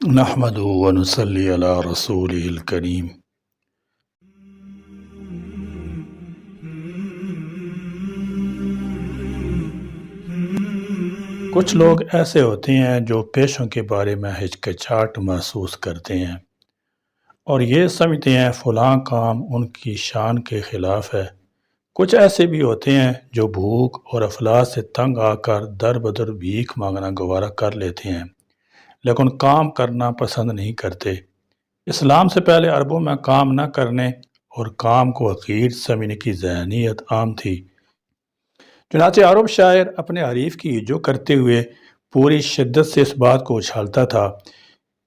نحمدہ و نصلی علی رسولہ الکریم۔ کچھ لوگ ایسے ہوتے ہیں جو پیشوں کے بارے میں ہچکچاہٹ محسوس کرتے ہیں اور یہ سمجھتے ہیں فلاں کام ان کی شان کے خلاف ہے۔ کچھ ایسے بھی ہوتے ہیں جو بھوک اور افلاس سے تنگ آ کر در بدر بھیک مانگنا گوارا کر لیتے ہیں لیکن کام کرنا پسند نہیں کرتے۔ اسلام سے پہلے عربوں میں کام نہ کرنے اور کام کو حقیر سمجھنے کی ذہنیت عام تھی۔ چنانچہ عرب شاعر اپنے حریف کی ہجو کرتے ہوئے پوری شدت سے اس بات کو اچھالتا تھا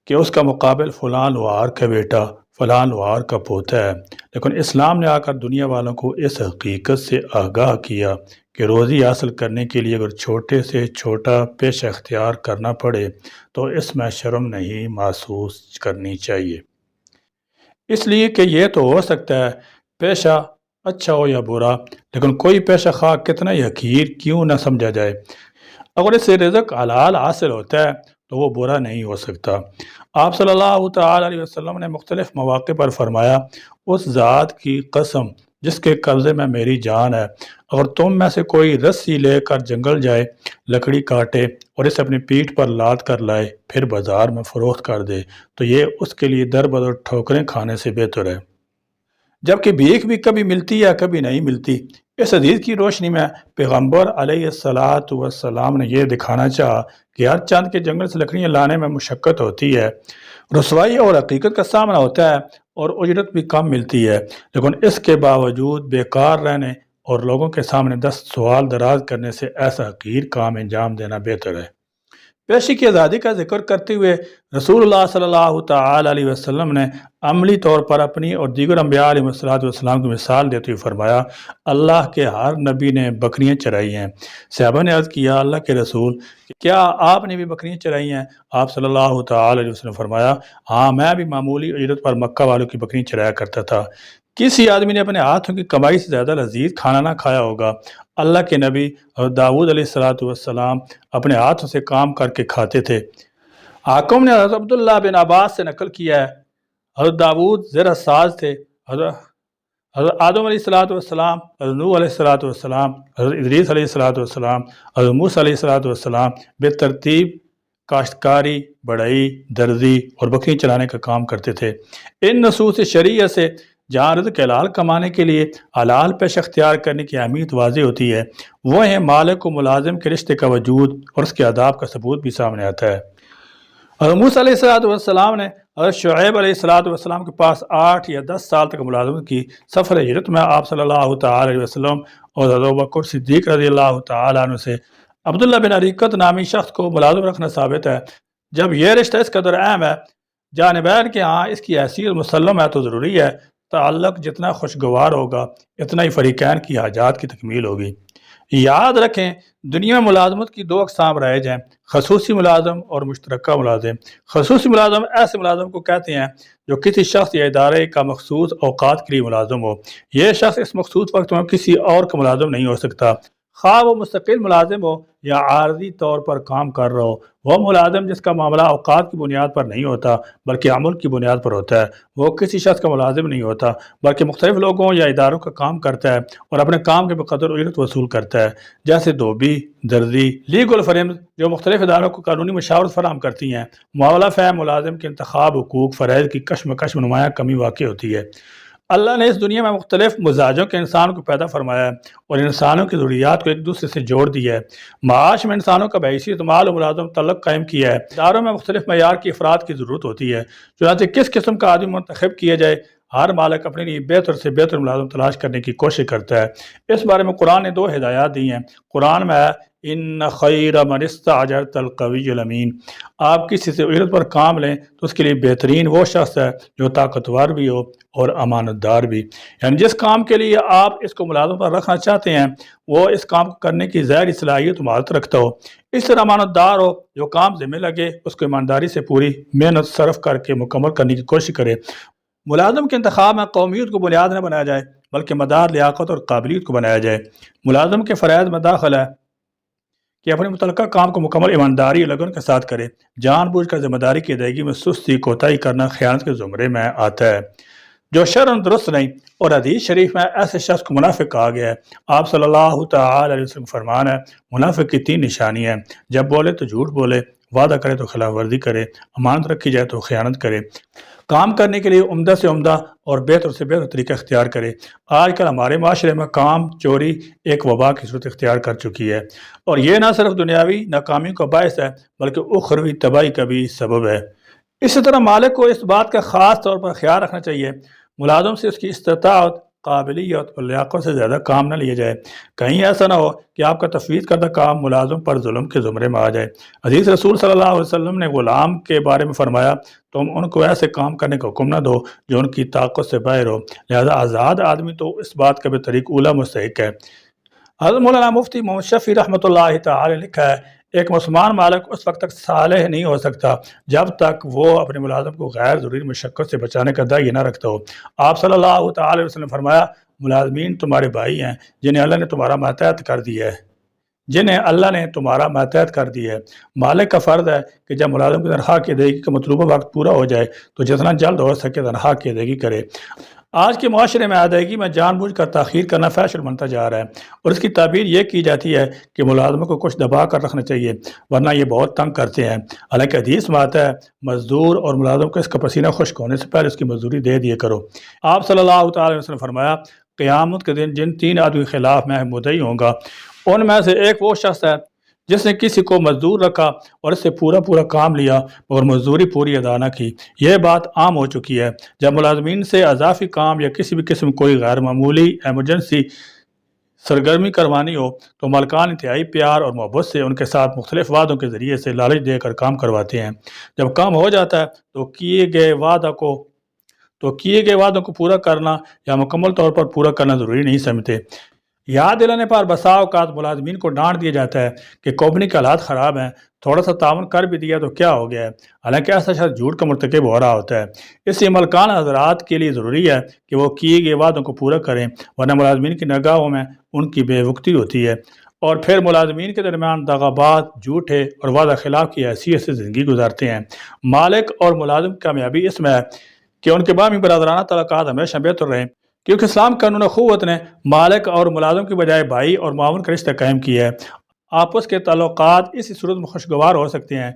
کہ اس کا مقابل فلاں لوہار کا بیٹا فلاں لوہار کا پوتا ہے، لیکن اسلام نے آ کر دنیا والوں کو اس حقیقت سے آگاہ کیا کہ روزی حاصل کرنے کے لیے اگر چھوٹے سے چھوٹا پیشہ اختیار کرنا پڑے تو اس میں شرم نہیں محسوس کرنی چاہیے، اس لیے کہ یہ تو ہو سکتا ہے پیشہ اچھا ہو یا برا، لیکن کوئی پیشہ خواہ کتنا ہی حقیر کیوں نہ سمجھا جائے، اگر اس سے رزق حلال حاصل ہوتا ہے تو وہ برا نہیں ہو سکتا۔ آپ صلی اللہ تعالی علیہ وسلم نے مختلف مواقع پر فرمایا، اس ذات کی قسم جس کے قبضے میں میری جان ہے، اگر تم میں سے کوئی رسی لے کر جنگل جائے، لکڑی کاٹے اور اسے اپنی پیٹھ پر لاد کر لائے پھر بازار میں فروخت کر دے تو یہ اس کے لیے در بدر ٹھوکریں کھانے سے بہتر ہے، جبکہ بھیک بھی کبھی ملتی ہے کبھی نہیں ملتی۔ اس حدیث کی روشنی میں پیغمبر علیہ السلام نے یہ دکھانا چاہا کہ ہر چاند کے جنگل سے لکڑیاں لانے میں مشقت ہوتی ہے، رسوائی اور حقیقت کا سامنا ہوتا ہے اور اجرت بھی کم ملتی ہے، لیکن اس کے باوجود بیکار رہنے اور لوگوں کے سامنے 10 سوال دراز کرنے سے ایسا حقیر کام انجام دینا بہتر ہے۔ پیشے کی آزادی کا ذکر کرتے ہوئے رسول اللہ صلی اللہ تعالی علیہ وسلم نے عملی طور پر اپنی اور دیگر انبیاء علیہ السلام کی مثال دیتے ہوئے فرمایا، اللہ کے ہر نبی نے بکریاں چرائی ہیں۔ صحابہ نے عرض کیا، اللہ کے رسول کیا آپ نے بھی بکریاں چرائی ہیں؟ آپ صلی اللہ تعالی علیہ وسلم نے فرمایا، ہاں میں بھی معمولی اجرت پر مکہ والوں کی بکریاں چرایا کرتا تھا۔ کسی آدمی نے اپنے ہاتھوں کی کمائی سے زیادہ لذیذ کھانا نہ کھایا ہوگا۔ اللہ کے نبی حضرت داؤد علیہ السلام اپنے ہاتھوں سے کام کر کے کھاتے تھے۔ حاکم نے حضرت عبداللہ بن عباس سے نقل کیا ہے، حضرت داؤد زرع ساز تھے، حضرت آدم علیہ السلام، حضرت نوح علیہ السلام، حضرت ادریس علیہ السلام، حضرت موسیٰ علیہ السلام بالترتیب کاشتکاری، بڑھئی، درزی اور بکری چلانے کا کام کرتے تھے۔ ان نصوص شرعیہ سے جہاں رزق حلال کمانے کے لیے حلال پیشہ اختیار کرنے کی اہمیت واضح ہوتی ہے، وہ ہیں مالک و ملازم کے رشتے کا وجود اور اس کے آداب کا ثبوت بھی سامنے آتا ہے۔ حضرت موسیٰ علیہ السلام نے حضرت شعیب علیہ السلام کے پاس 8 یا 10 سال تک ملازمت کی۔ سفر ہجرت میں آپ صلی اللہ تعالی علیہ وسلم اور حضرت ابوبکر صدیق رضی اللہ تعالی عنہ سے عبداللہ بن عریقت نامی شخص کو ملازم رکھنا ثابت ہے۔ جب یہ رشتہ اس قدر اہم ہے، جانبین کے ہاں اس کی حیثیت مسلم ہے، تو ضروری ہے تعلق جتنا خوشگوار ہوگا اتنا ہی فریقین کی حاجات کی تکمیل ہوگی۔ یاد رکھیں، دنیا میں ملازمت کی 2 اقسام رائج ہیں، خصوصی ملازم اور مشترکہ ملازم۔ خصوصی ملازم ایسے ملازم کو کہتے ہیں جو کسی شخص یا ادارے کا مخصوص اوقات کے لیے ملازم ہو۔ یہ شخص اس مخصوص وقت میں کسی اور کا ملازم نہیں ہو سکتا، خواہ وہ مستقل ملازم ہو یا عارضی طور پر کام کر رہا ہو۔ وہ ملازم جس کا معاملہ اوقات کی بنیاد پر نہیں ہوتا بلکہ عمل کی بنیاد پر ہوتا ہے، وہ کسی شخص کا ملازم نہیں ہوتا بلکہ مختلف لوگوں یا اداروں کا کام کرتا ہے اور اپنے کام کے بقدر اجرت وصول کرتا ہے، جیسے دھوبی، درزی، لیگل فرمز جو مختلف اداروں کو قانونی مشاورت فراہم کرتی ہیں۔ معاملہ فہم ملازم کے انتخاب، حقوق، فرائض کی کشمکش میں نمایاں کمی واقع ہوتی ہے۔ اللہ نے اس دنیا میں مختلف مزاجوں کے انسان کو پیدا فرمایا ہے اور انسانوں کی ضروریات کو ایک دوسرے سے جوڑ دیا ہے۔ معاش میں انسانوں کا بحیثیت مال و ملازم تعلق قائم کیا ہے۔ اداروں میں مختلف معیار کی افراد کی ضرورت ہوتی ہے، چنانچہ کس قسم کا آدمی منتخب کیا جائے، ہر مالک اپنے لیے بہتر سے بہتر ملازم تلاش کرنے کی کوشش کرتا ہے۔ اس بارے میں قرآن نے 2 ہدایات دی ہیں۔ قرآن میں ہے، ان خیر من استاجرت القوی الامین، آپ کسی سے اجرت پر کام لیں تو اس کے لیے بہترین وہ شخص ہے جو طاقتور بھی ہو اور امانت دار بھی، یعنی جس کام کے لیے آپ اس کو ملازم پر رکھنا چاہتے ہیں وہ اس کام کو کرنے کی ظاہری صلاحیت و مہارت رکھتا ہو، اس طرح امانت دار ہو، جو کام ذمہ لگے اس کو ایمانداری سے پوری محنت صرف کر کے مکمل کرنے کی کوشش کرے۔ ملازم کے انتخاب میں قومیت کو بنیاد نہ بنایا جائے بلکہ مدار لیاقت اور قابلیت کو بنایا جائے۔ ملازم کے فرائض میں داخل ہے کہ اپنے متعلقہ کام کو مکمل ایمانداری اور لگن کے ساتھ کرے۔ جان بوجھ کر ذمہ داری کی ادائیگی میں سستی کوتاہی کرنا خیانت کے زمرے میں آتا ہے۔ جو شرعاً درست نہیں، اور حدیث شریف میں ایسے شخص کو منافق کہا گیا ہے۔ آپ صلی اللہ تعالی علیہ وسلم فرمان ہے، منافق کی 3 نشانیاں ہیں: جب بولے تو جھوٹ بولے، وعدہ کرے تو خلاف ورزی کرے، امانت رکھی جائے تو خیانت کرے۔ کام کرنے کے لیے عمدہ سے عمدہ اور بہتر سے بہتر طریقہ اختیار کرے۔ آج کل ہمارے معاشرے میں کام چوری ایک وبا کی صورت اختیار کر چکی ہے، اور یہ نہ صرف دنیاوی ناکامی کا باعث ہے بلکہ اخروی تباہی کا بھی سبب ہے۔ اسی طرح مالک کو اس بات کا خاص طور پر خیال رکھنا چاہیے ملازم سے اس کی استطاعت، قابلیت اور لیاقت سے زیادہ کام نہ لیا جائے۔ کہیں ایسا نہ ہو کہ آپ کا تفویض کردہ کام ملازم پر ظلم کے زمرے میں آ جائے۔ حدیث رسول صلی اللہ علیہ وسلم نے غلام کے بارے میں فرمایا، تم ان کو ایسے کام کرنے کا حکم نہ دو جو ان کی طاقت سے باہر ہو، لہذا آزاد آدمی تو اس بات کا بطریق اولا مستحق ہے۔ حضرت مولانا مفتی محمد شفیع رحمۃ اللہ تعالی نے لکھا ہے، ایک مسلمان مالک اس وقت تک صالح نہیں ہو سکتا جب تک وہ اپنے ملازم کو غیر ضروری مشقت سے بچانے کا داعیہ نہ رکھتا ہو۔ آپ صلی اللہ تعالی وسلم فرمایا، ملازمین تمہارے بھائی ہیں جنہیں اللہ نے تمہارا ماتحت کر دیا ہے، مالک کا فرض ہے کہ جب ملازم کی تنخواہ کی ادائیگی کا مطلوبہ وقت پورا ہو جائے تو جتنا جلد ہو سکے تنخواہ کی ادائیگی کرے۔ آج کے معاشرے میں ادائیگی میں جان بوجھ کر تاخیر کرنا فیشن بنتا جا رہا ہے، اور اس کی تعبیر یہ کی جاتی ہے کہ ملازموں کو کچھ دبا کر رکھنا چاہیے ورنہ یہ بہت تنگ کرتے ہیں۔ حالانکہ حدیث میں آتا ہے، مزدور اور ملازم کو اس کا پسینہ خشک ہونے سے پہلے اس کی مزدوری دے دیا کرو۔ آپ صلی اللہ تعالی وسلم فرمایا، قیامت کے دن جن 3 آدمی کے خلاف میں مدعی ہوں گا ان میں سے ایک وہ شخص ہے جس نے کسی کو مزدور رکھا اور اس سے پورا کام لیا مگر مزدوری پوری ادا نہ کی۔ یہ بات عام ہو چکی ہے، جب ملازمین سے اضافی کام یا کسی بھی قسم کوئی غیر معمولی ایمرجنسی سرگرمی کروانی ہو تو مالکان انتہائی پیار اور محبت سے ان کے ساتھ مختلف وعدوں کے ذریعے سے لالچ دے کر کام کرواتے ہیں۔ جب کام ہو جاتا ہے تو کیے گئے وعدوں کو پورا کرنا یا مکمل طور پر پورا کرنا ضروری نہیں سمجھتے۔ یاد دلانے پر بسا اوقات ملازمین کو ڈانٹ دیا جاتا ہے کہ کمپنی کے حالات خراب ہیں، تھوڑا سا تعاون کر بھی دیا تو کیا ہو گیا ہے، حالانکہ ایسا شخص جھوٹ کا مرتکب ہو رہا ہوتا ہے۔ اس لیے مالکان حضرات کے لیے ضروری ہے کہ وہ کیے گئے وعدوں کو پورا کریں، ورنہ ملازمین کی نگاہوں میں ان کی بے وقتی ہوتی ہے، اور پھر ملازمین کے درمیان دغابات، جھوٹے اور وعدہ خلاف کی حیثیت سے زندگی گزارتے ہیں۔ مالک اور ملازم کی کامیابی اس میں ہے کہ ان کے باہمی برادرانہ تعلقات ہمیشہ بہتر رہیں، کیونکہ اسلام قانون اخوت نے مالک اور ملازم کی بجائے بھائی اور معاون کا رشتہ قائم کیا ہے۔ آپس کے تعلقات اسی صورت میں خوشگوار ہو سکتے ہیں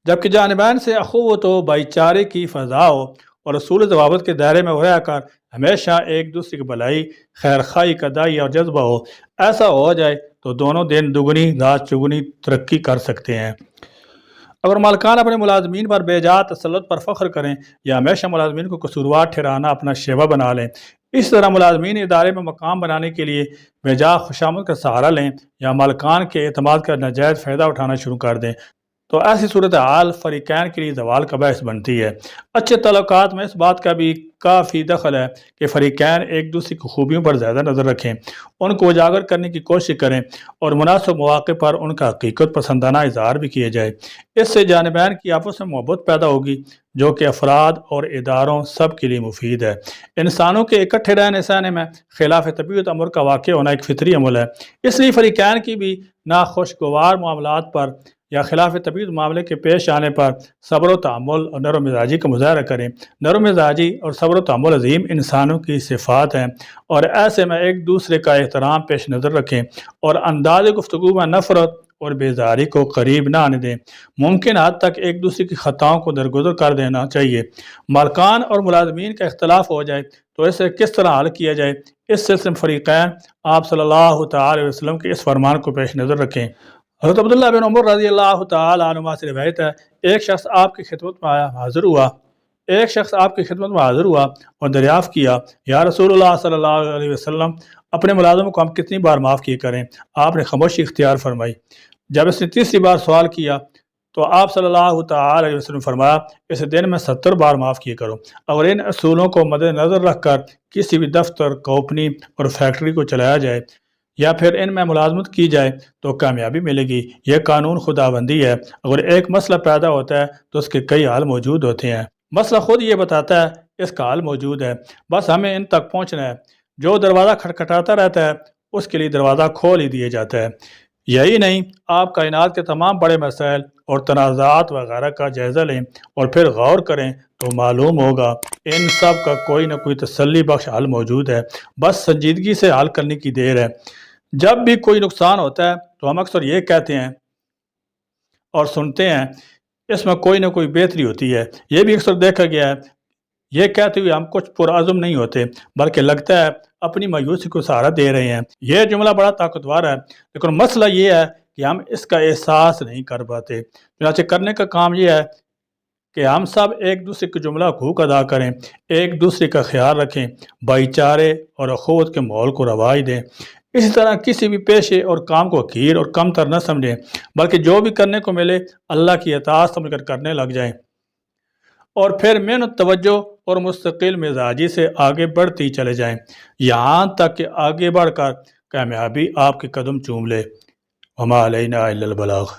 جبکہ جانبین سے اخوت و بھائی چارے کی فضا ہو اور اصول ضوابط کے دائرے میں رہ کر ہمیشہ ایک دوسرے کی بھلائی، خیر خواہی کا داعیہ اور جذبہ ہو۔ ایسا ہو جائے تو دونوں دن دگنی رات چگنی ترقی کر سکتے ہیں۔ اگر مالکان اپنے ملازمین پر بے جا تسلط پر فخر کریں یا ہمیشہ ملازمین کو قصوروار ٹھہرانا اپنا شیوا بنا لیں، اس طرح ملازمین ادارے میں مقام بنانے کے لیے بے جا خوشامد کا سہارا لیں یا مالکان کے اعتماد کا ناجائز فائدہ اٹھانا شروع کر دیں تو ایسی صورتحال فریقین کے لیے زوال کا باعث بنتی ہے۔ اچھے تعلقات میں اس بات کا بھی کافی دخل ہے کہ فریقین ایک دوسرے کی خوبیوں پر زیادہ نظر رکھیں، ان کو اجاگر کرنے کی کوشش کریں اور مناسب مواقع پر ان کا حقیقت پسندانہ اظہار بھی کیا جائے۔ اس سے جانبین کی آپس میں محبت پیدا ہوگی جو کہ افراد اور اداروں سب کے لیے مفید ہے۔ انسانوں کے اکٹھے رہنے سہنے میں خلاف طبیعت امر کا واقع ہونا ایک فطری عمل ہے، اس لیے فریقین کی بھی ناخوشگوار معاملات پر یا خلاف طبیعت معاملے کے پیش آنے پر صبر و تحمل اور نرم مزاجی کا مظاہرہ کریں۔ نرم مزاجی اور صبر و تحمل عظیم انسانوں کی صفات ہیں، اور ایسے میں ایک دوسرے کا احترام پیش نظر رکھیں اور انداز گفتگو میں نفرت اور بیزاری کو قریب نہ آنے دیں۔ ممکن حد تک ایک دوسرے کی خطاؤں کو درگزر کر دینا چاہیے۔ مالکان اور ملازمین کا اختلاف ہو جائے تو اسے کس طرح حل کیا جائے، اس سلسلے میں فریقین آپ صلی اللہ تعالی وسلم کے اس فرمان کو پیش نظر رکھیں۔ حضرت عبداللہ بن عمر رضی اللہ تعالی عنہما سے روایت ہے، ایک شخص آپ کی خدمت میں حاضر ہوا اور دریافت کیا، یا رسول اللہ صلی اللہ علیہ وسلم، اپنے ملازموں کو ہم کتنی بار معاف کیے کریں؟ آپ نے خاموشی اختیار فرمائی۔ جب اس نے تیسری بار سوال کیا تو آپ صلی اللہ تعالی علیہ وسلم فرمایا، اس دن میں 70 بار معاف کیے کرو۔ اگر ان اصولوں کو مد نظر رکھ کر کسی بھی دفتر، کمپنی اور فیکٹری کو چلایا جائے یا پھر ان میں ملازمت کی جائے تو کامیابی ملے گی۔ یہ قانون خداوندی ہے، اگر ایک مسئلہ پیدا ہوتا ہے تو اس کے کئی حل موجود ہوتے ہیں۔ مسئلہ خود یہ بتاتا ہے اس کا حل موجود ہے، بس ہمیں ان تک پہنچنا ہے۔ جو دروازہ کھٹکھٹاتا رہتا ہے اس کے لیے دروازہ کھول ہی دیا جاتا ہے۔ یہی نہیں، آپ کائنات کے تمام بڑے مسائل اور تنازعات وغیرہ کا جائزہ لیں اور پھر غور کریں تو معلوم ہوگا ان سب کا کوئی نہ کوئی تسلی بخش حل موجود ہے، بس سنجیدگی سے حل کرنے کی دیر ہے۔ جب بھی کوئی نقصان ہوتا ہے تو ہم اکثر یہ کہتے ہیں اور سنتے ہیں اس میں کوئی نہ کوئی بہتری ہوتی ہے۔ یہ بھی اکثر دیکھا گیا ہے، یہ کہتے ہوئے ہم کچھ پرعزم نہیں ہوتے بلکہ لگتا ہے اپنی مایوسی کو سہارا دے رہے ہیں۔ یہ جملہ بڑا طاقتور ہے، لیکن مسئلہ یہ ہے کہ ہم اس کا احساس نہیں کر پاتے۔ چنانچہ کرنے کا کام یہ ہے کہ ہم سب ایک دوسرے کے جملہ حقوق ادا کریں، ایک دوسرے کا خیال رکھیں، بھائی چارے اور اخوت کے ماحول کو رواج دیں۔ اسی طرح کسی بھی پیشے اور کام کو حقیر اور کم تر نہ سمجھیں بلکہ جو بھی کرنے کو ملے اللہ کی اطاعت سمجھ کر کرنے لگ جائیں، اور پھر محنت، توجہ اور مستقل مزاجی سے آگے بڑھتی چلے جائیں یہاں تک کہ آگے بڑھ کر کامیابی آپ کے قدم چوم لے۔ وما علینا الا البلاغ۔